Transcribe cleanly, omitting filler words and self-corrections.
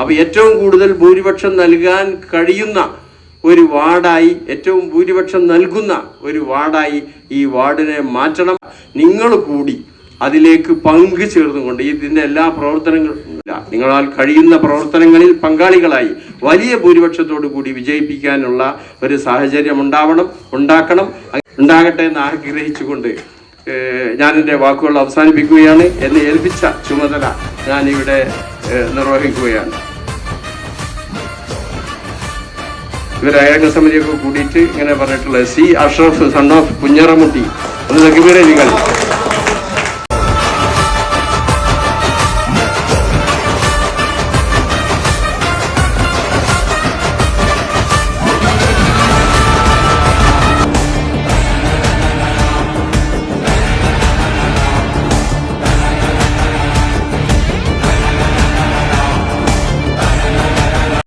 അപ്പോൾ ഏറ്റവും കൂടുതൽ ഭൂരിപക്ഷം നൽകാൻ കഴിയുന്ന ഒരു വാർഡായി, ഏറ്റവും ഭൂരിപക്ഷം നൽകുന്ന ഒരു വാർഡായി ഈ വാർഡിനെ മാറ്റണം. നിങ്ങൾ കൂടി അതിലേക്ക് പങ്കു ചേർന്നുകൊണ്ട് ഇതിൻ്റെ എല്ലാ പ്രവർത്തനങ്ങളും നിങ്ങളാൽ കഴിയുന്ന പ്രവർത്തനങ്ങളിൽ പങ്കാളികളായി വലിയ ഭൂരിപക്ഷത്തോടു കൂടി വിജയിപ്പിക്കാനുള്ള ഒരു സാഹചര്യം ഉണ്ടാകട്ടെ എന്ന് ആഗ്രഹിച്ചുകൊണ്ട് ഞാൻ എൻ്റെ വാക്കുകൾ അവസാനിപ്പിക്കുകയാണ്. എന്നെ ഏൽപ്പിച്ച ചുമതല ഞാനിവിടെ നിർവഹിക്കുകയാണ്. ഇവർ ഐക്യസമിതിയൊക്കെ കൂടിയിട്ട് ഇങ്ങനെ പറഞ്ഞിട്ടുള്ളത് C Ashraf son of Kunjaramutty ഒന്ന് തക്കിപ്പേരെ നിങ്ങൾ